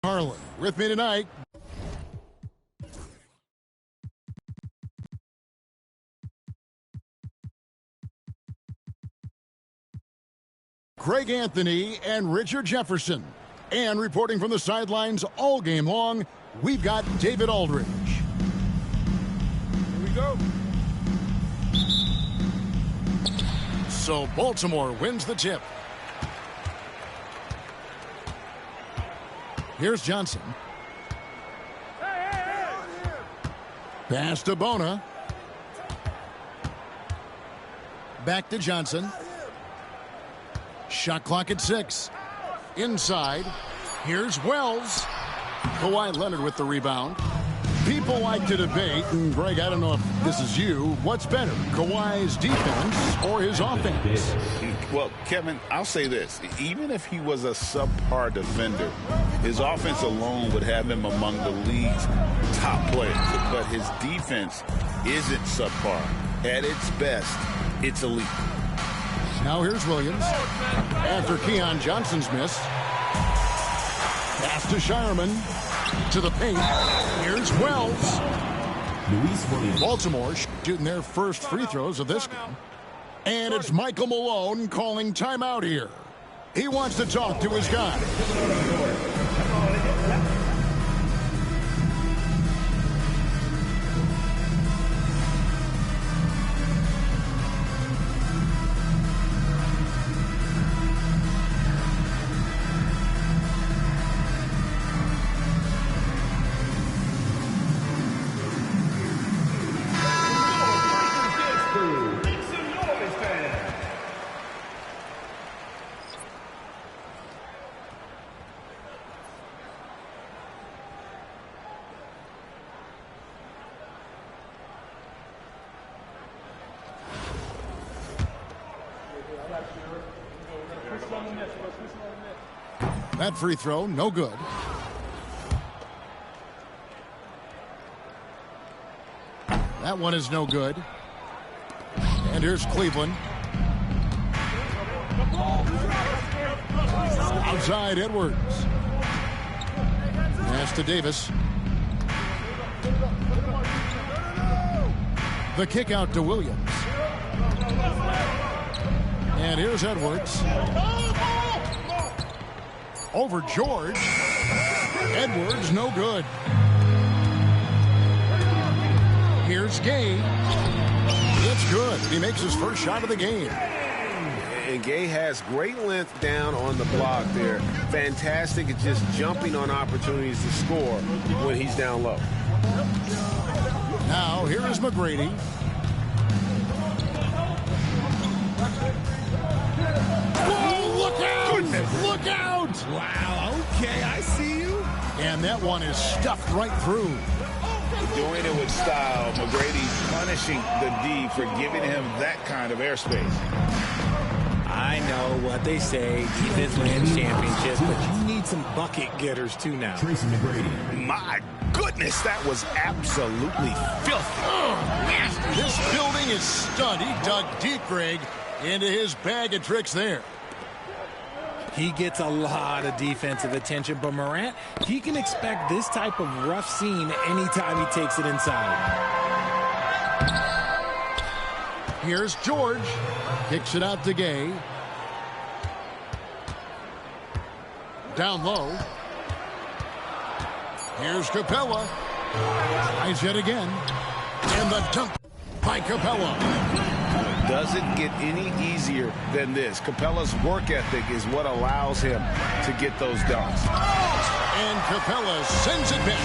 Harlan with me tonight. Craig Anthony and Richard Jefferson. And reporting from the sidelines all game long, we've got David Aldridge. Here we go. So Baltimore wins the tip. Here's Johnson. Pass to Bona. Back to Johnson. Shot clock at 6. Inside. Here's Wells. Kawhi Leonard with the rebound. People like to debate, and Greg, I don't know if this is you, what's better, Kawhi's defense or his offense? Well, Kevin, I'll say this. Even if he was a subpar defender, his offense alone would have him among the league's top players. But his defense isn't subpar. At its best, it's elite. Now here's Williams. After Keon Johnson's miss. Pass to Shireman. To the paint. Here's Wells. Baltimore shooting their first free throws of this game. And it's Michael Malone calling timeout here. He wants to talk to his guy. That free throw, no good. That one is no good. And here's Cleveland. Outside Edwards. Pass to Davis. The kick out to Williams. And here's Edwards. Over George. Edwards, no good. Here's Gay. It's good. He makes his first shot of the game. And Gay has great length down on the block there. Fantastic at just jumping on opportunities to score when he's down low. Now, here is McGrady. Whoa, look out! Goodness. Look out! Wow, okay, I see you. And that one is stuffed right through. Doing it with style. McGrady punishing the D for giving him that kind of airspace. I know what they say, defense wins championships, but you need some bucket getters too now. Tracy McGrady. My goodness, that was absolutely filthy. Nasty. This building is stunned. He dug deep, Greg, into his bag of tricks there. He gets a lot of defensive attention, but Morant, he can expect this type of rough scene anytime he takes it inside. Here's George. Kicks it out to Gay. Down low. Here's Capella. Tries yet again. And the dunk by Capella. Doesn't get any easier than this. Capella's work ethic is what allows him to get those dunks. And Capella sends it back.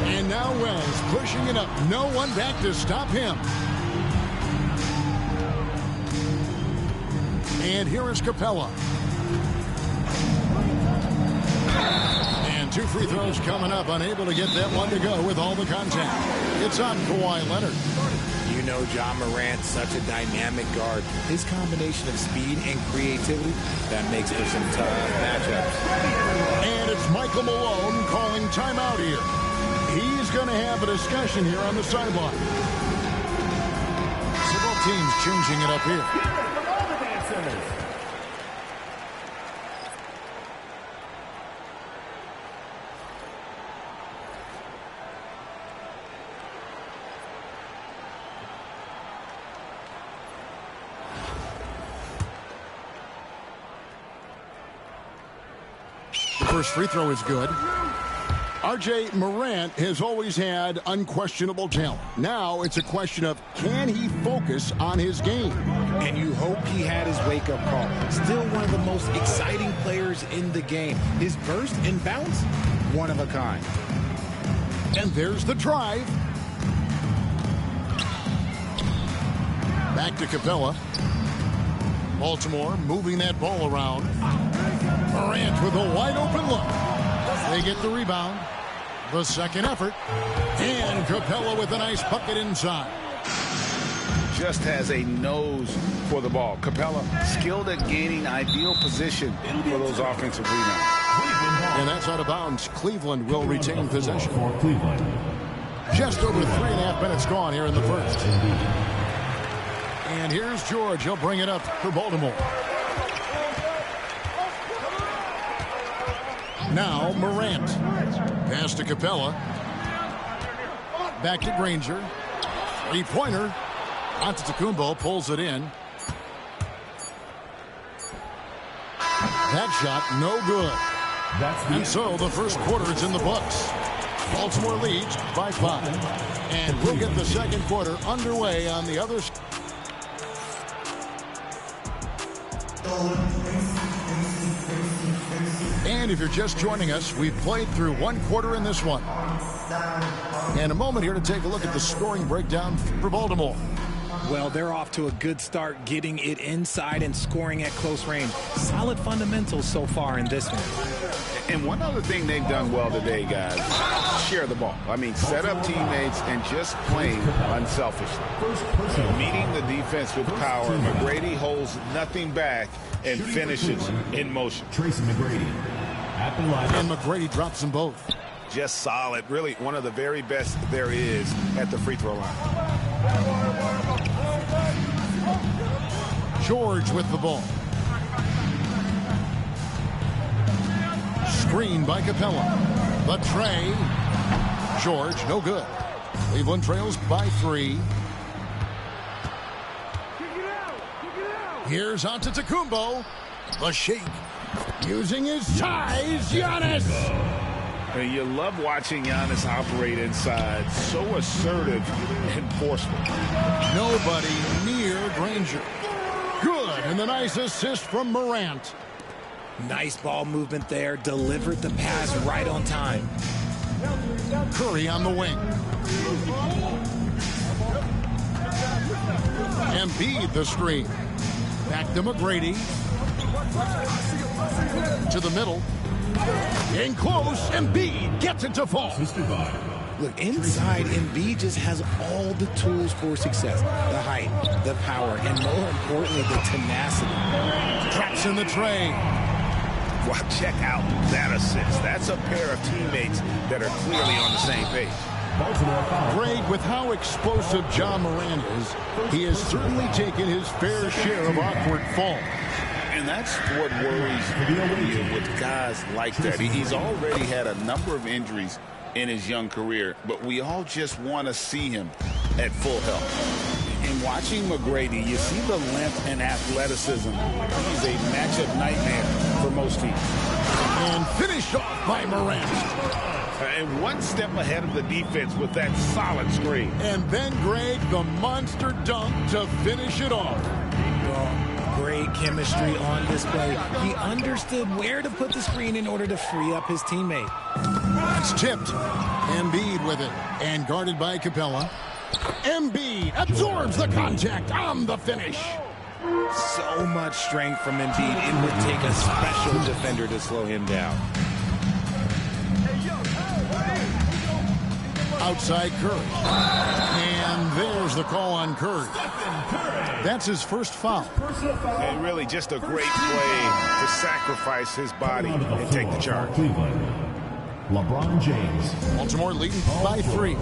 And now Wells pushing it up. No one back to stop him. And here is Capella. And two free throws coming up. Unable to get that one to go with all the contact. It's on Kawhi Leonard. You know John Morant's such a dynamic guard. His combination of speed and creativity, that makes for some tough matchups. And it's Michael Malone calling timeout here. He's going to have a discussion here on the sideline. So teams changing it up here. The first free throw is good. R.J. Morant has always had unquestionable talent. Now it's a question of, can he focus on his game? And you hope he had his wake-up call. Still one of the most exciting players in the game. His burst and bounce, one of a kind. And there's the drive. Back to Capella. Baltimore moving that ball around. Morant with a wide-open look. They get the rebound. The second effort. And Capella with a nice bucket inside. Just has a nose for the ball. Capella, skilled at gaining ideal position for those offensive rebounds. And that's out of bounds. Cleveland will retain possession. Just over 3.5 minutes gone here in the first. And here's George. He'll bring it up for Baltimore. Now Morant. Pass to Capella. Back to Granger. Three-pointer. Antetokounmpo pulls it in. That shot no good. And so the first quarter is in the books. Baltimore leads by 5. And we'll get the second quarter underway on the other side. And if you're just joining us, we've played through one quarter in this one. And a moment here to take a look at the scoring breakdown for Baltimore. Well, they're off to a good start, getting it inside and scoring at close range. Solid fundamentals so far in this one. And one other thing they've done well today, guys, share the ball. I mean, set up teammates and just playing unselfishly. Meeting the defense with power. McGrady holds nothing back and finishes in motion. Tracy McGrady at the line. And McGrady drops them both. Just solid. Really one of the very best there is at the free throw line. George with the ball. Screen by Capella. The tray. George, no good. Cleveland trails by 3. Here's Antetokounmpo. The shake. Using his size, Giannis. And you love watching Giannis operate inside. So assertive and forceful. Nobody near Granger. Good, and the nice assist from Morant. Nice ball movement there. Delivered the pass right on time. Curry on the wing. Embiid the screen. Back to McGrady. To the middle. In close, Embiid gets it to fall. Look, inside, Embiid just has all the tools for success. The height, the power, and more importantly, the tenacity. Traps in the tray. Well, check out that assist. That's a pair of teammates that are clearly on the same page. Greg, with how explosive Ja Morant is, he has certainly taken his fair share of awkward falls. And that's what worries you with guys like that. He's already had a number of injuries in his young career, but we all just want to see him at full health. In watching McGrady, you see the length and athleticism. He's a matchup nightmare for most teams. And finished off by Morant. And one step ahead of the defense with that solid screen. And then, Greg, the monster dunk to finish it off. Great chemistry on display. He understood where to put the screen in order to free up his teammate. It's tipped. Embiid with it. And guarded by Capella. Embiid absorbs the contact on the finish. So much strength from Embiid. It would take a special defender to slow him down. Outside Curry. And there's the call on Curry. That's his first foul. And really just a great play to sacrifice his body and take the charge. LeBron James. Baltimore leading by 3.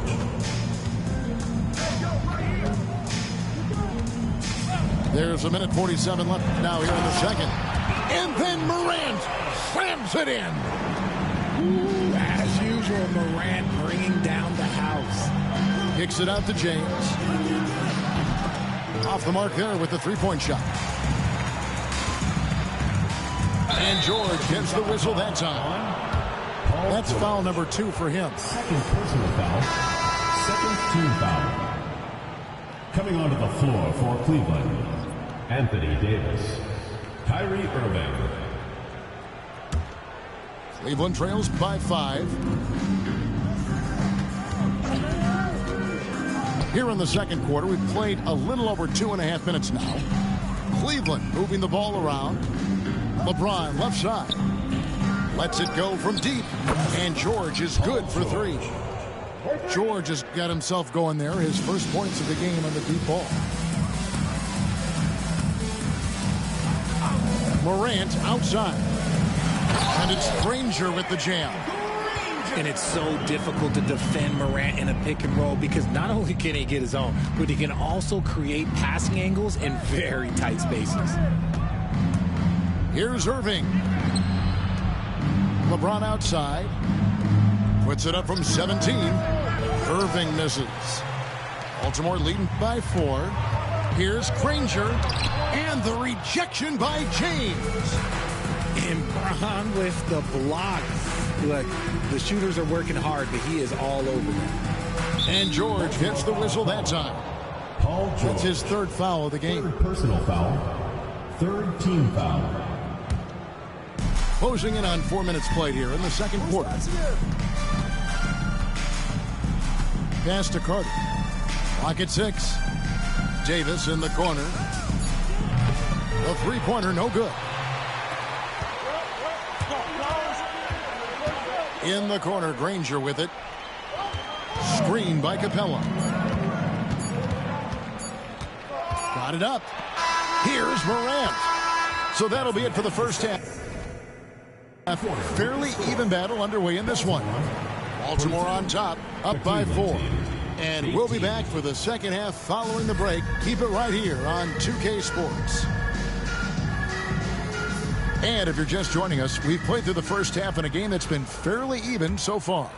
There's a minute 47 left now here in the second. And then Morant slams it in. Ooh, as usual, Morant bringing down the house. Kicks it out to James. Off the mark there with the three-point shot. And George gets the whistle that time. That's foul number 2 for him. Second personal foul. Second team foul. Coming onto the floor for Cleveland, Anthony Davis. Kyrie Irving. Cleveland trails by 5. Here in the second quarter, we've played a little over 2.5 minutes now. Cleveland moving the ball around. LeBron left side. Lets it go from deep. And George is good for 3. George has got himself going there. His first points of the game on the deep ball. Morant outside. And it's Granger with the jam. And it's so difficult to defend Morant in a pick and roll because not only can he get his own, but he can also create passing angles in very tight spaces. Here's Irving. LeBron outside. Puts it up from 17. Irving misses. Baltimore leading by 4. Here's Granger. And the rejection by James. And Bron with the block. Look, the shooters are working hard, but he is all over them. And George gets the whistle that time. Paul George. That's his 3rd foul of the game. Third personal foul. Third team foul. Closing in on 4 minutes played here in the second quarter. Pass to Carter. Clock at 6. Davis in the corner. The three-pointer no good. In the corner, Granger with it. Screen by Capella. Got it up. Here's Morant. So that'll be it for the first half. A fairly even battle underway in this one. Baltimore on top, up by 4. And we'll be back for the second half following the break. Keep it right here on 2K Sports. And if you're just joining us, we've played through the first half in a game that's been fairly even so far.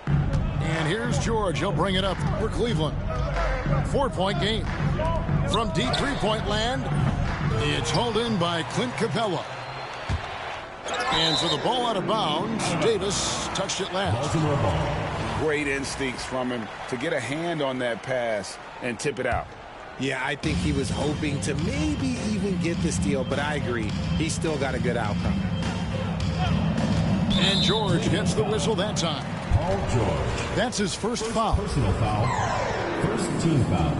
And here's George. He'll bring it up for Cleveland. 4-point game. From deep three-point land, it's hauled in by Clint Capella. And so the ball out of bounds. Davis touched it last. Baltimore ball. Great instincts from him to get a hand on that pass and tip it out. Yeah, I think he was hoping to maybe even get the steal, but I agree. He's still got a good outcome. And George gets the whistle that time. Paul George. That's his first foul. Personal foul. First team foul.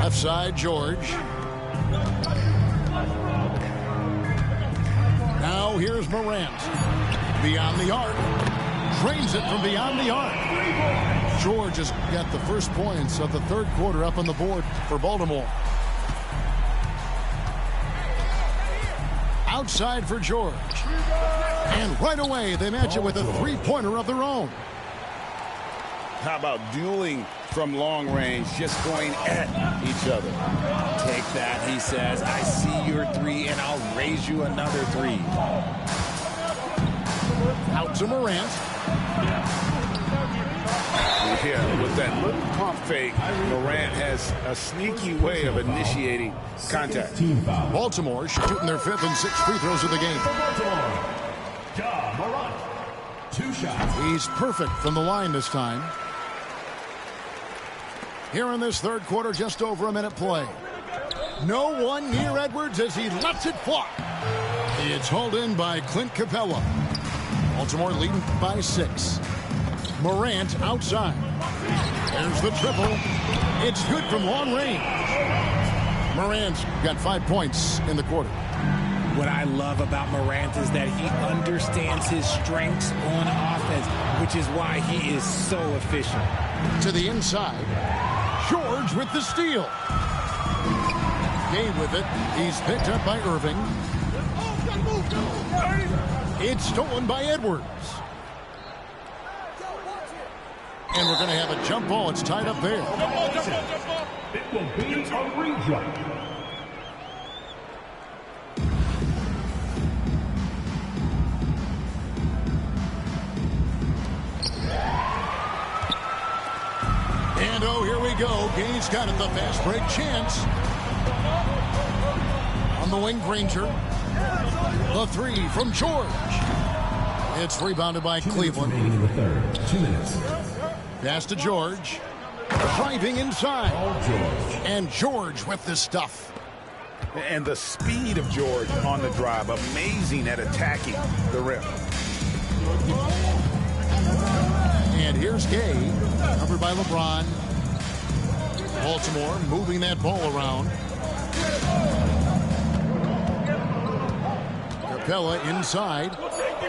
Left side, George. Now here's Morant. Beyond the arc. Drains it from beyond the arc. George has got the first points of the third quarter up on the board for Baltimore. Outside for George. And right away they match it with a three-pointer of their own. How about dueling from long range, just going at each other? Take that, he says. I see your 3, and I'll raise you another 3. Out to Morant. Yeah, with that little pump fake, Morant has a sneaky way of initiating contact. Team foul. Baltimore shooting their 5th and 6th free throws of the game. Baltimore. Ja Morant. 2 shots. He's perfect from the line this time. Here in this third quarter, just over a minute play. No one near Edwards as he lets it fly. It's hauled in by Clint Capella. Baltimore leading by 6. Morant outside. There's the triple. It's good from long range. Morant's got 5 points in the quarter. What I love about Morant is that he understands his strengths on offense, which is why he is so efficient. To the inside. George with the steal. Gay with it. He's picked up by Irving. It's stolen by Edwards. And we're going to have a jump ball. It's tied up there. It will be a reject. And oh, here we go. Gay's got it, the fast break chance. On the wing, Granger. The three from George. It's rebounded by Cleveland. Remaining in the third. 2 minutes. Pass to George. Driving inside. George. And George with the stuff. And the speed of George on the drive. Amazing at attacking the rim. And here's Gay. Covered by LeBron. Baltimore moving that ball around. Capella inside.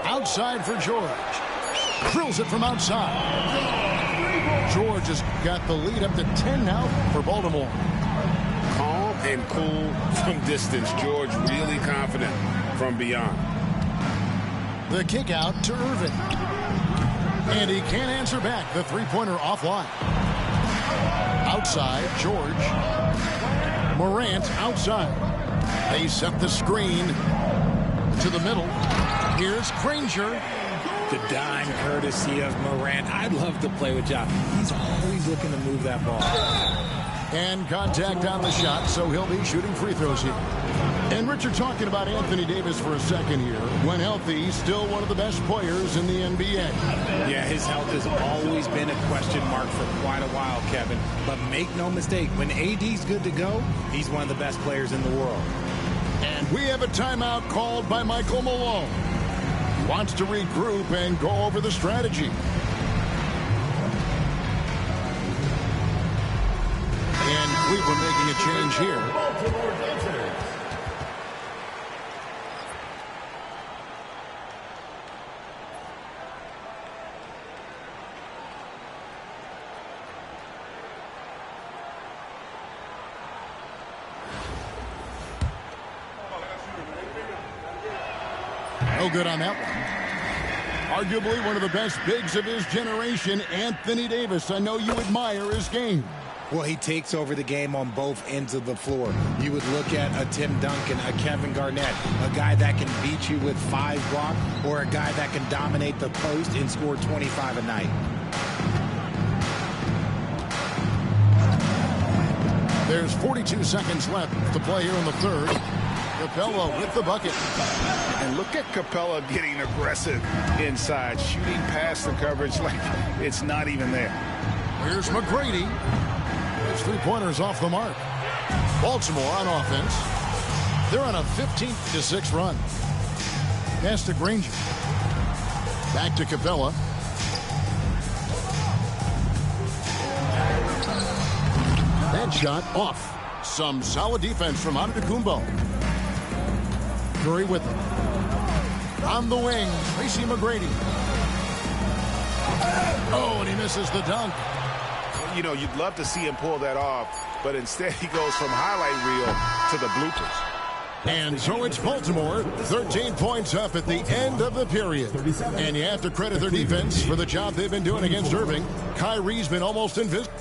Outside for George. Drills it from outside. George has got the lead up to 10 now for Baltimore. Calm and cool from distance. George really confident from beyond. The kick out to Irving. And he can't answer back. The three-pointer offline. Outside, George. Morant outside. They set the screen to the middle. Here's Granger. The dime courtesy of Morant. I'd love to play with John. He's always looking to move that ball. And contact on the shot, so he'll be shooting free throws here. And Richard, talking about Anthony Davis for a second here. When healthy, still one of the best players in the NBA. Yeah, his health has always been a question mark for quite a while, Kevin. But make no mistake, when AD's good to go, he's one of the best players in the world. And we have a timeout called by Michael Malone. He wants to regroup and go over the strategy. And Cleveland making a change here. No good on that one. Arguably one of the best bigs of his generation, Anthony Davis. I know you admire his game. Well, he takes over the game on both ends of the floor. You would look at a Tim Duncan, a Kevin Garnett, a guy that can beat you with 5 blocks, or a guy that can dominate the post and score 25 a night. There's 42 seconds left to play here in the third. Capella with the bucket. And look at Capella getting aggressive inside, shooting past the coverage like it's not even there. Here's McGrady. His three-pointers off the mark. Baltimore on offense. They're on a 15-6 run. Pass to Granger. Back to Capella. That shot off. Some solid defense from Antetokounmpo. Curry with him. On the wing, Tracy McGrady. Oh, and he misses the dunk. You know, you'd love to see him pull that off, but instead he goes from highlight reel to the bloopers. And so it's Baltimore, 13 points up at the end of the period. And you have to credit their defense for the job they've been doing against Irving. Kyrie's been almost invisible.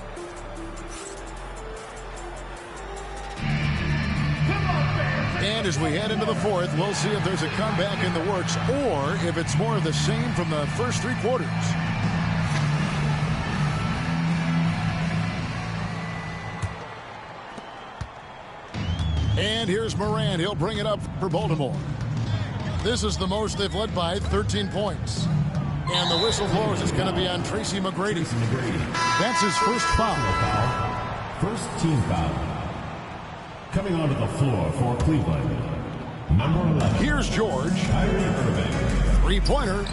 And as we head into the fourth, we'll see if there's a comeback in the works or if it's more of the same from the first 3 quarters. And here's Morant. He'll bring it up for Baltimore. This is the most they've led by, 13 points. And the whistle blows. It's going to be on Tracy McGrady. That's his first foul. First team foul. Coming onto the floor for Cleveland, number 11. Here's George. Kyrie Irving. Three-pointer.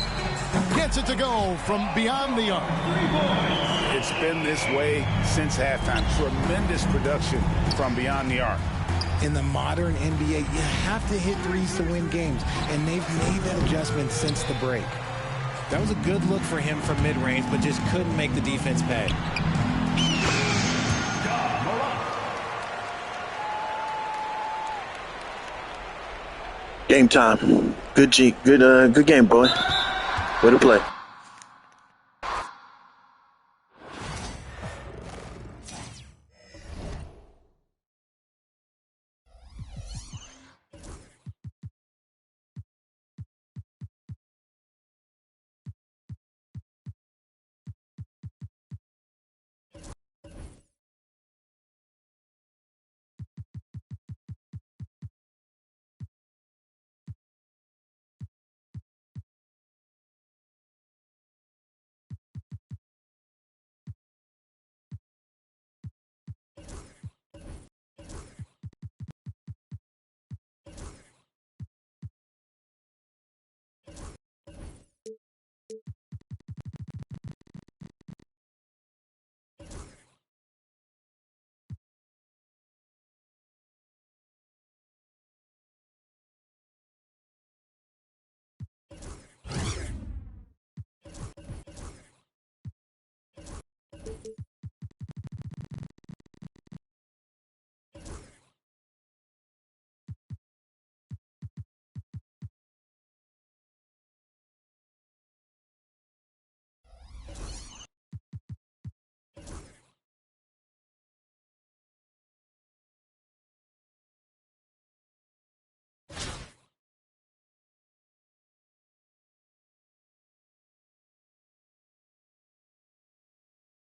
Gets it to go from beyond the arc. It's been this way since halftime. Tremendous production from beyond the arc. In the modern NBA, you have to hit threes to win games, and they've made that adjustment since the break. That was a good look for him from mid-range, but just couldn't make the defense pay. Game time. Good game, boy. Way to play.